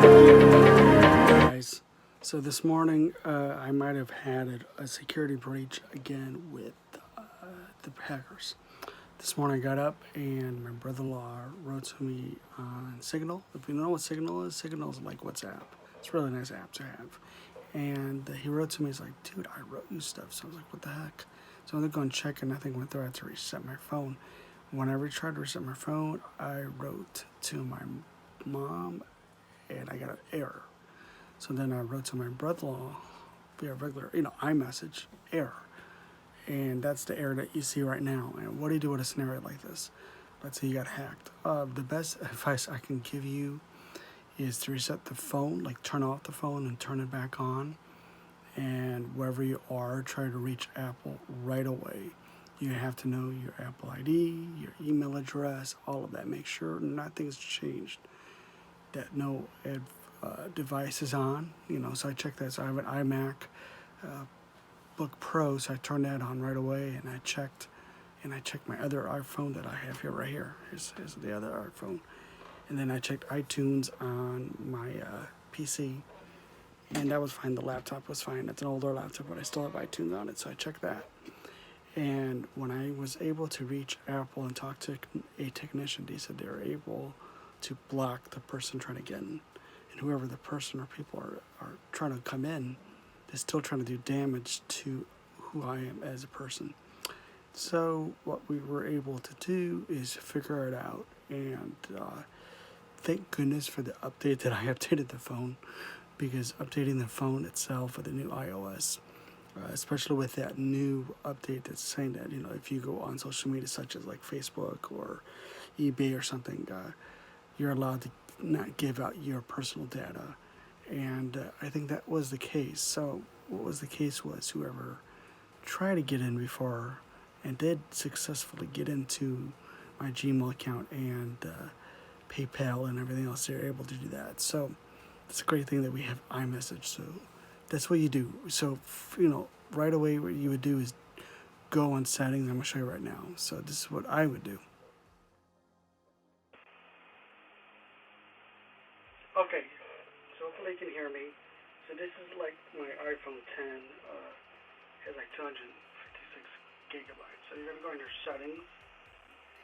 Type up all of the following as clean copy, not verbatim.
Guys, so this morning I might have had a security breach again with the hackers. This morning I got up and my brother-in-law wrote to me on Signal. If you know what Signal is like WhatsApp. It's a really nice app to have. And he wrote to me, he's like, dude, I wrote you stuff. So I was like, what the heck? So I'm going to go and check, and nothing went through. I had to reset my phone. When I tried to reset my phone, I wrote to my mom, and I got an error. So then I wrote to my brother-in-law via regular, iMessage, error. And that's the error that you see right now. And what do you do with a scenario like this? Let's say you got hacked. The best advice I can give you is to reset the phone, like turn off the phone and turn it back on. And wherever you are, try to reach Apple right away. You have to know your Apple ID, your email address, all of that. Make sure nothing's changed, that no device is on. So I checked that. So I have an iMac Book Pro, so I turned that on right away, and I checked my other iPhone that I have here, right here. Here's the other iPhone. And then I checked iTunes on my PC, and that was fine. The laptop was fine. It's an older laptop, but I still have iTunes on it, so I checked that. And when I was able to reach Apple and talk to a technician, they said they were able to block the person trying to get in. And whoever the person or people are trying to come in, they're still trying to do damage to who I am as a person. So what we were able to do is figure it out, and thank goodness for the update that I updated the phone, because updating the phone itself with the new iOS, especially with that new update that's saying that, if you go on social media such as like Facebook or eBay or something, you're allowed to not give out your personal data. And I think that was the case. So what was the case was whoever tried to get in before and did successfully get into my Gmail account and PayPal and everything else, they're able to do that. So it's a great thing that we have iMessage. So that's what you do. So, right away what you would do is go on settings. I'm going to show you right now. So this is what I would do. Okay, so hopefully you can hear me. So this is like my iPhone 10, has like 256 gigabytes. So you're going to go under settings,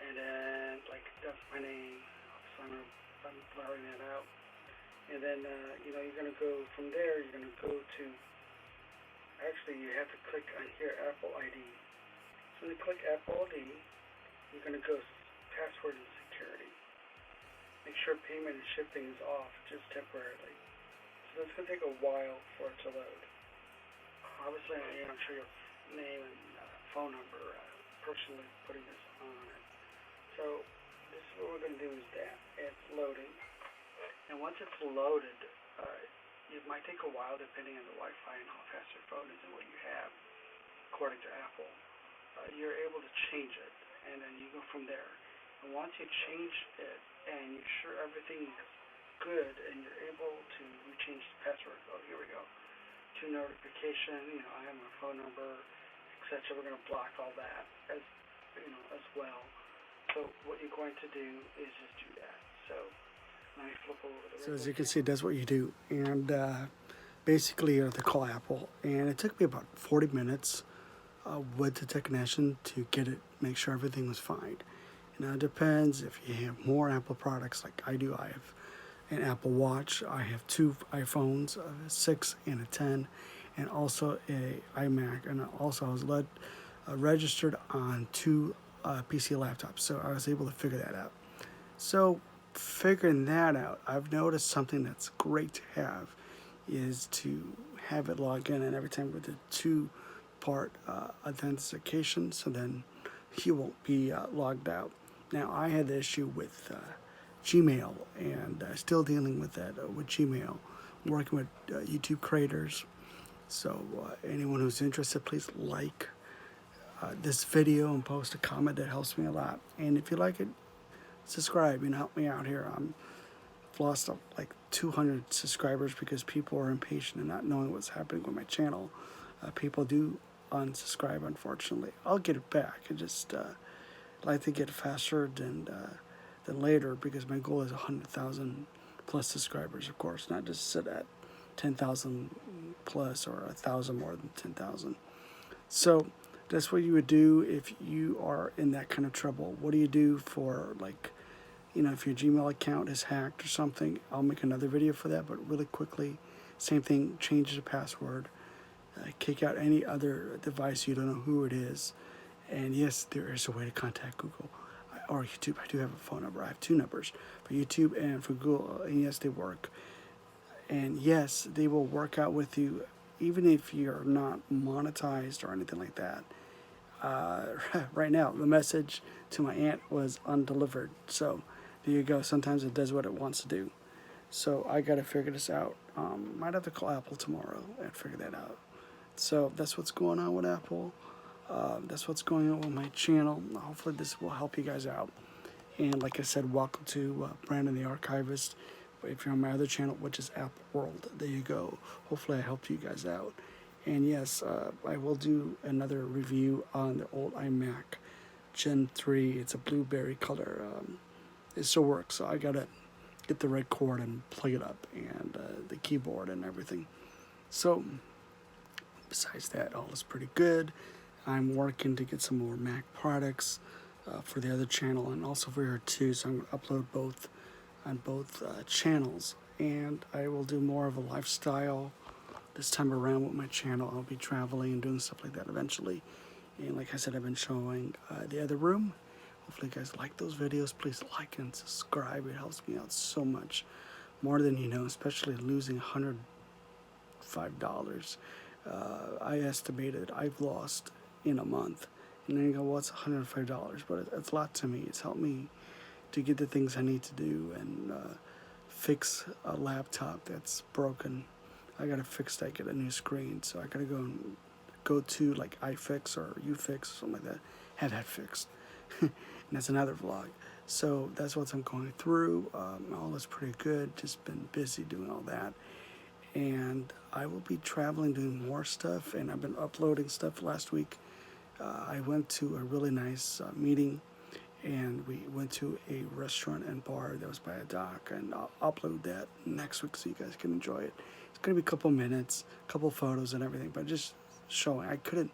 and then like that's my name. So I'm blurring that out. And then, you're going to go from there, you're going to go to, actually you have to click on here, Apple ID. So when you click Apple ID, you're going to go password and security. Make sure payment and shipping is off just temporarily. So that's going to take a while for it to load. Obviously, I'm sure your name and phone number, personally putting this on it. So this is what we're going to do is that it's loading. And once it's loaded, it might take a while depending on the Wi-Fi and how fast your phone is and what you have, according to Apple. You're able to change it, and then you go from there. And once you change it and you're sure everything is good and you're able to change the password, here we go, to notification, I have my phone number, etc. We're going to block all that as well. So what you're going to do is just do that. So as you can see, that's what you do. And basically you have to call Apple. And it took me about 40 minutes with the technician to make sure everything was fine. Now it depends if you have more Apple products like I do. I have an Apple Watch. I have two iPhones, a 6 and a 10, and also a iMac. And also I was registered on two PC laptops. So I was able to figure that out. So figuring that out, I've noticed something that's great to have is to have it log in, and every time with the two-part authentication, so then you won't be logged out. Now, I had the issue with Gmail, and still dealing with that with Gmail, working with YouTube creators. So anyone who's interested, please like this video and post a comment. That helps me a lot. And if you like it, subscribe, help me out here. I've lost like 200 subscribers because people are impatient and not knowing what's happening with my channel. People do unsubscribe, unfortunately. I'll get it back. I just like to get faster than later, because my goal is 100,000 plus subscribers, of course, not just sit at 10,000 plus or 1,000 more than 10,000. So that's what you would do if you are in that kind of trouble. What do you do for, like, if your Gmail account is hacked or something? I'll make another video for that, but really quickly, same thing, change the password, kick out any other device you don't know who it is. And yes, there is a way to contact Google or YouTube. I do have a phone number. I have two numbers for YouTube and for Google. And yes, they work. And yes, they will work out with you even if you're not monetized or anything like that. Right now, the message to my aunt was undelivered. So there you go. Sometimes it does what it wants to do. So I got to figure this out. Might have to call Apple tomorrow and figure that out. So that's what's going on with Apple. That's what's going on with my channel. Hopefully this will help you guys out. And like I said, welcome to Brandon the Archivist. If you're on my other channel, which is Apple World, there you go. Hopefully I helped you guys out. And yes, I will do another review on the old iMac Gen 3. It's a blueberry color. It still works, so I gotta get the right cord and plug it up, and the keyboard and everything. So besides that, all is pretty good. I'm working to get some more Mac products for the other channel and also for here too. So I'm going to upload both on both channels, and I will do more of a lifestyle this time around with my channel. I'll be traveling and doing stuff like that eventually. And like I said, I've been showing the other room. Hopefully you guys like those videos. Please like and subscribe. It helps me out so much, more than you know, especially losing $105. I estimated I've lost in a month. And then you go, well, it's $105, but it's a lot to me. It's helped me to get the things I need to do and fix a laptop that's broken. I gotta fix that, get a new screen. So I gotta go to like iFix or UFix or something like that. Have that fixed. And that's another vlog. So that's what I'm going through. All is pretty good. Just been busy doing all that. And I will be traveling, doing more stuff. And I've been uploading stuff last week. I went to a really nice meeting, and we went to a restaurant and bar that was by a dock, and I'll upload that next week so you guys can enjoy it. It's going to be a couple minutes, a couple photos and everything, but just showing. I couldn't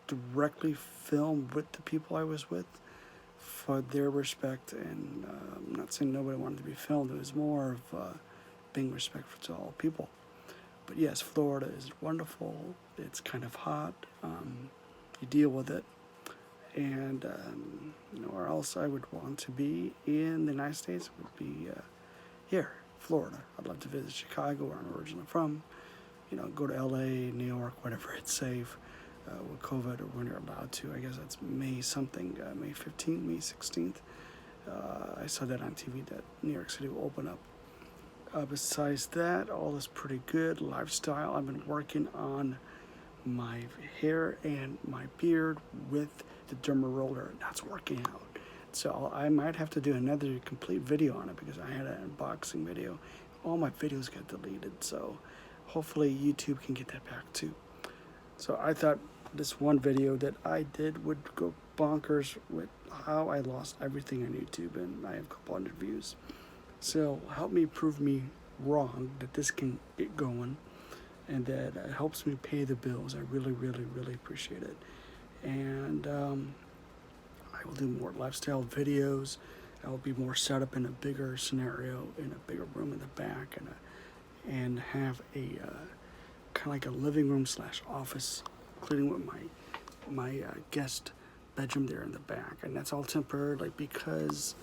directly film with the people I was with for their respect, and I'm not saying nobody wanted to be filmed. It was more of being respectful to all people. But yes, Florida is wonderful. It's kind of hot. You deal with it. And where else I would want to be in the United States would be here, Florida. I'd love to visit Chicago, where I'm originally from. Go to LA, New York, whenever it's safe with COVID, or when you're allowed to. I guess that's May something, May 15th, May 16th. I saw that on TV that New York City will open up. Besides that, all is pretty good. Lifestyle, I've been working on my hair and my beard with the derma roller. That's working out. So I might have to do another complete video on it, because I had an unboxing video. All my videos got deleted, so hopefully YouTube can get that back too. So I thought this one video that I did would go bonkers with how I lost everything on YouTube, and I have a couple hundred views. So help me prove me wrong that this can get going, and that it helps me pay the bills. I really, really, really appreciate it. And I will do more lifestyle videos. I will be more set up in a bigger scenario, in a bigger room in the back, and have a kind of like a living room / office, including with my guest bedroom there in the back. And that's all temporarily, because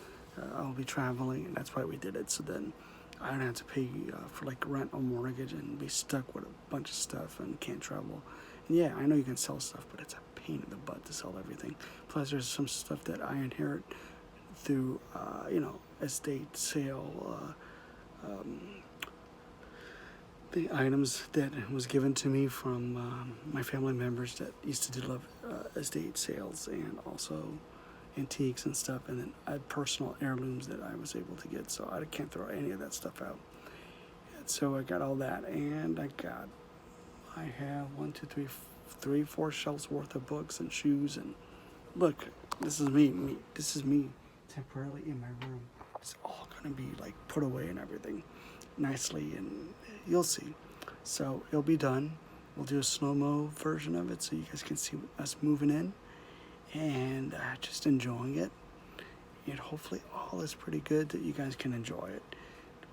I'll be traveling, and that's why we did it. So then I don't have to pay for like rent or mortgage and be stuck with a bunch of stuff and can't travel. And yeah, I know you can sell stuff, but it's a pain in the butt to sell everything. Plus, there's some stuff that I inherit through, estate sale, the items that was given to me from my family members that used to do estate sales, and also antiques and stuff, and then I had personal heirlooms that I was able to get, so I can't throw any of that stuff out. And so I got all that, and I have 4 shelves worth of books and shoes, and look, this is me temporarily in my room. It's all going to be like put away and everything nicely, and you'll see. So it'll be done. We'll do a slow-mo version of it so you guys can see us moving in and just enjoying it. And hopefully all is pretty good that you guys can enjoy it.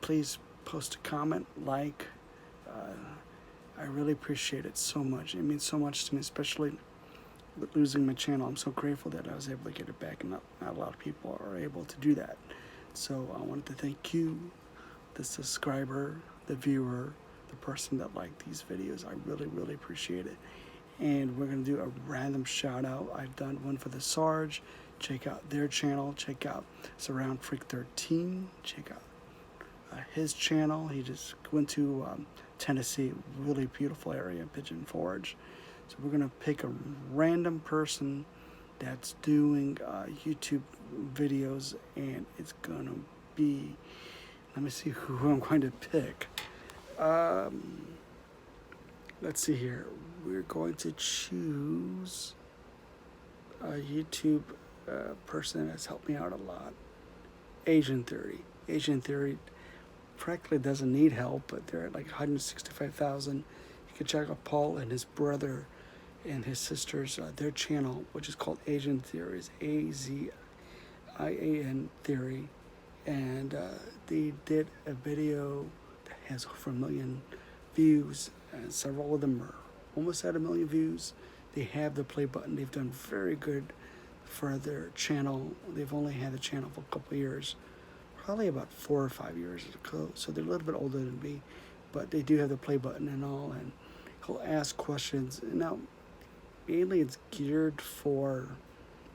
Please post a comment, like. I really appreciate it so much. It means so much to me, especially with losing my channel. I'm so grateful that I was able to get it back, and not a lot of people are able to do that. So I wanted to thank you, the subscriber, the viewer, the person that liked these videos. I really, really appreciate it. And we're going to do a random shout out. I've done one for the Sarge. Check out their channel. Check out Surround Freak 13. Check out his channel. He just went to Tennessee, really beautiful area, Pigeon Forge. So we're going to pick a random person that's doing YouTube videos, and it's going to be, let me see who I'm going to pick. Let's see here. We're going to choose a YouTube person that's helped me out a lot. Asian Theory. Asian Theory practically doesn't need help, but they're at like 165,000. You can check out Paul and his brother and his sisters, their channel, which is called Asian Theories, AZIAN Theory, and they did a video that has over 1 million views, and several of them are almost at 1 million views. They have the play button. They've done very good for their channel. They've only had the channel for a couple of years, probably about 4 or 5 years ago, so they're a little bit older than me, but they do have the play button and all, and he'll ask questions. Now, mainly it's geared for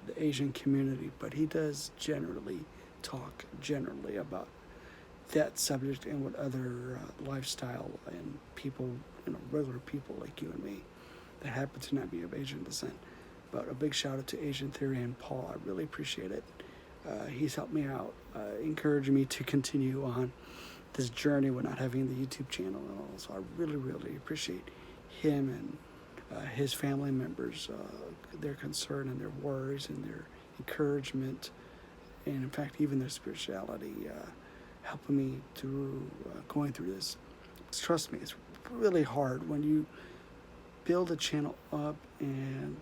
the Asian community, but he does generally talk about that subject and what other lifestyle and people, regular people like you and me that happen to not be of Asian descent. But a big shout out to Asian Theory and Paul. I really appreciate it. He's helped me out, encouraging me to continue on this journey with not having the YouTube channel and all. So I really, really appreciate him and his family members, their concern and their worries and their encouragement, and in fact even their spirituality, helping me through going through this. Trust me, it's really hard when you build a channel up and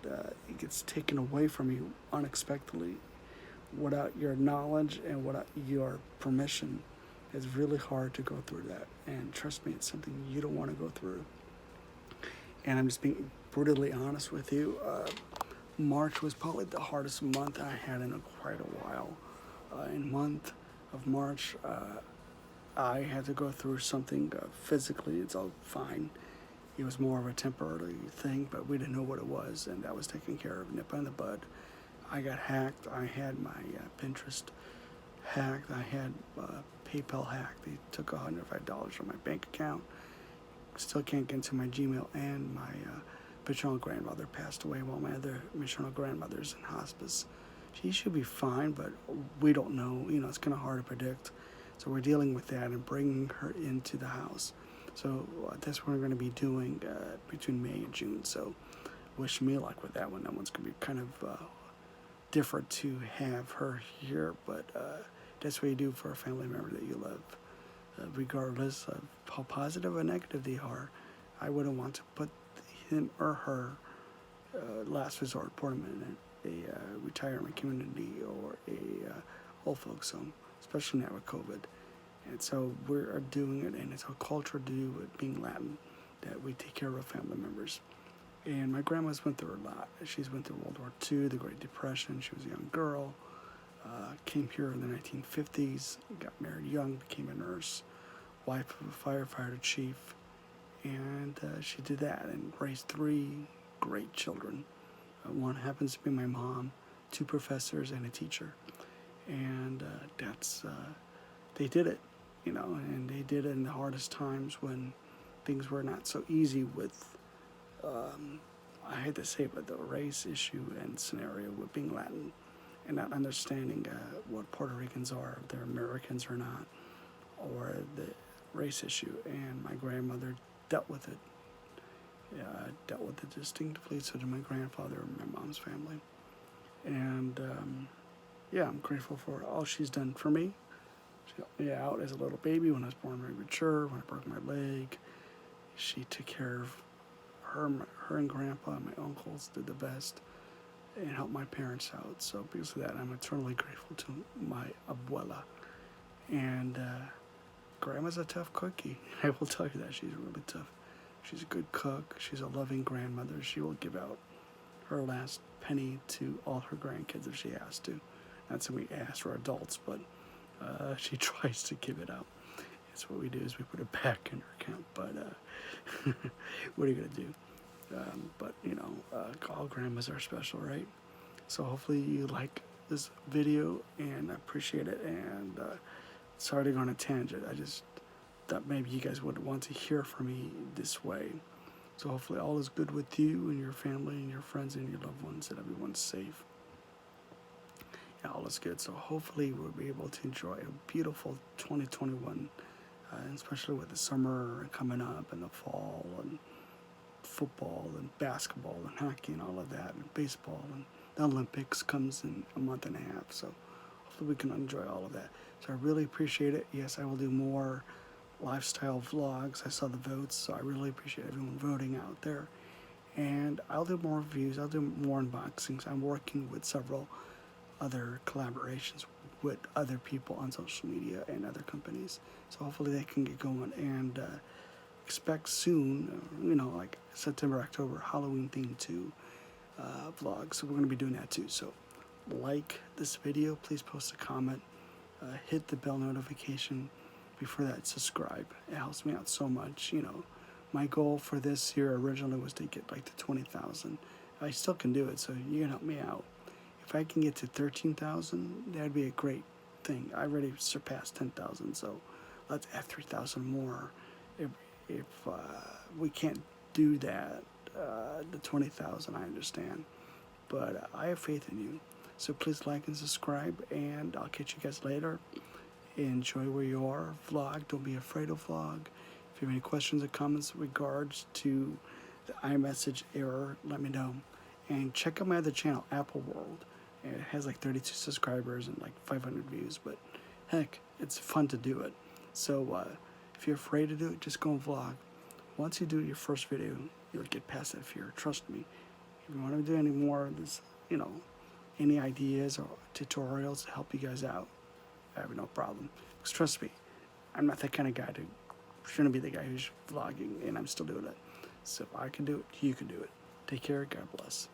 it gets taken away from you unexpectedly without your knowledge and without your permission. It's really hard to go through that, and trust me, it's something you don't want to go through. And I'm just being brutally honest with you. March was probably the hardest month I had in quite a while. In month of March, I had to go through something physically. It's all fine. It was more of a temporary thing, but we didn't know what it was, and that was taken care of, nip in the bud. I got hacked. I had my Pinterest hacked. I had PayPal hacked. They took $105 from my bank account. Still can't get into my Gmail, and my maternal grandmother passed away while my other maternal grandmother's in hospice. She should be fine, but we don't know. It's kind of hard to predict. So we're dealing with that and bringing her into the house. So that's what we're going to be doing between May and June. So wish me luck with that one. That one's going to be kind of different to have her here, but that's what you do for a family member that you love. Regardless of how positive or negative they are, I wouldn't want to put him or her last resort, put them in a retirement community or a old folks home, especially now with COVID. And so we're doing it, and it's a culture to do with being Latin, that we take care of our family members. And my grandma's went through a lot. She's went through World War II, the Great Depression. She was a young girl. Came here in the 1950s, got married young, became a nurse, wife of a firefighter chief, and she did that and raised 3 great children. One happens to be my mom, 2 professors, and a teacher. And they did it, and they did it in the hardest times when things were not so easy with, I hate to say it, but the race issue and scenario with being Latin, and not understanding what Puerto Ricans are, if they're Americans or not, or the race issue. And my grandmother dealt with it. Dealt with it distinctively, so did my grandfather and my mom's family. And I'm grateful for all she's done for me, helped me out as a little baby when I was born very mature. When I broke my leg, she took care of her and Grandpa and my uncles, did the best, and helped my parents out. So because of that, I'm eternally grateful to my abuela. And Grandma's a tough cookie. I will tell you that. She's really tough. She's a good cook. She's a loving grandmother. She will give out her last penny to all her grandkids if she has to. That's what we ask for adults, but she tries to give it out. That's what we do, is we put it back in her account. But what are you going to do? But, you know, all grandmas are special, right? So hopefully you like this video, and I appreciate it. And sorry to go on a tangent. I just thought maybe you guys would want to hear from me this way. So hopefully all is good with you and your family and your friends and your loved ones, and everyone's safe. Yeah, all is good. So hopefully we'll be able to enjoy a beautiful 2021, especially with the summer coming up and the fall and football and basketball and hockey and all of that, and baseball, and the Olympics comes in a month and a half. So hopefully we can enjoy all of that. So I really appreciate it. Yes, I will do more lifestyle vlogs. I saw the votes, so I really appreciate everyone voting out there. And I'll do more reviews. I'll do more unboxings. I'm working with several other collaborations with other people on social media and other companies. So hopefully they can get going, and expect soon, you know, like September, October, Halloween themed too, vlogs. So we're going to be doing that too. So like this video, please post a comment, hit the bell notification. Before that, subscribe. It helps me out so much. You know, my goal for this year originally was to get like to 20,000. I still can do it, so you can help me out. If I can get to 13,000, that'd be a great thing. I already surpassed 10,000, so let's add 3,000 more. If we can't do that, the 20,000, I understand, but I have faith in you. So please like and subscribe, and I'll catch you guys later. Enjoy where you are. Vlog. Don't be afraid of vlog. If you have any questions or comments in regards to the iMessage error, let me know. And check out my other channel, Apple World. It has like 32 subscribers and like 500 views, but heck, it's fun to do it. So if you're afraid to do it, just go and vlog. Once you do your first video, you'll get past that fear. Trust me. If you want to do any more of this, you know, any ideas or tutorials to help you guys out, I have no problem. Because trust me, I'm not that kind of guy to shouldn't be the guy who's vlogging, and I'm still doing it. So if I can do it, you can do it. Take care. God bless.